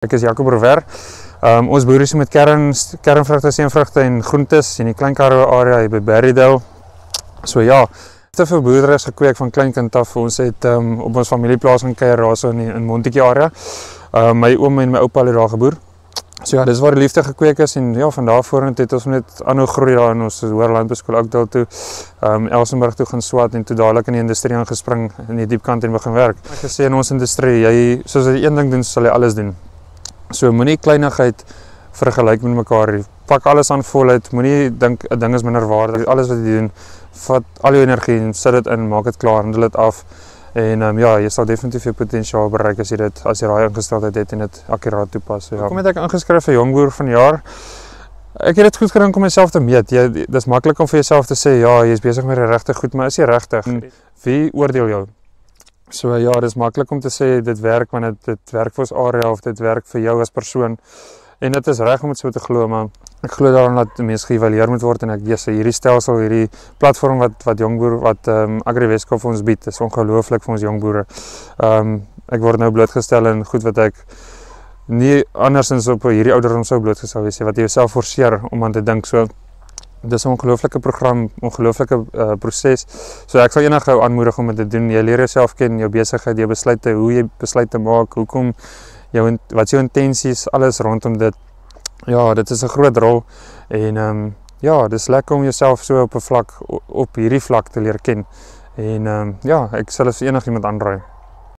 Ek is Jacob Rover. Ons boer is met kernvrugte, seenvrugte en groentes in die Klein Karoo area hier by Berrydale. So ja, te veel boerdery is gekweek van kleinkind af. Ons het op ons familieplaas gaan kuier daar so in Montetjie area. My oom en my oupa het daar geboer. So ja, dis waar die liefde gekweek is en ja, van daar vorentoe het ons net aanhou groei daar in ons hoër landbouskool Oakdale toe. Elsenburg toe gaan swat en toe dadelik in die industrie aangespring in die diepkant en begin werk. Ek gesê in ons industrie, jy soos jy een ding doen, sal jy alles doen. So moenie kleinigheid vergelyk met mekaar. Pak alles aan voluit. Moenie dink 'n ding is minderwaardig. Alles wat jy doen, vat al jou energie en sit dit in, maak dit klaar, handel dit af. En ja, jy sal definitief jou potensiaal bereik as jy daai ingesteldheid het en dit akkuraat toepas. So, ja. Kom het ek ingeskryf vir Jongboer van die jaar. Ek het dit goed gedink om myself te meet. Dis maklik om vir jouself te sê ja, jy is besig met die regte goed, maar is jy regtig? Wie oordeel jou? So ja, dis maklik om te sê dit werk wanneer dit werk vir ons area of dit werk vir jou as persoon. En dit is reg om dit so te glo, maar ek glo daaraan dat mense geëvalueer moet word en ek hierdie stelsel, hierdie platform wat Jongboer, wat Agri Weskaap vir ons bied, is ongelooflik vir ons jongboere. Ek word nou blootgestel in goed wat ek nie andersins op hierdie ouderdom sou blootgestel wees, wat jy jouself forceer om aan te dink. So dis 'n ongelooflike program, ongelooflike proses. So ek sal enige ou aanmoedig om dit te doen. Jy leer jouself ken, jou besigheid, jou besluite, hoe jy besluite maak, hoekom wat jou intensies, alles rondom dit. Ja, dit is 'n groot rol en ja, dis lekker om jouself so op hierdie vlak te leer ken. En ja, ek sal dit vir enigiemand aanraai.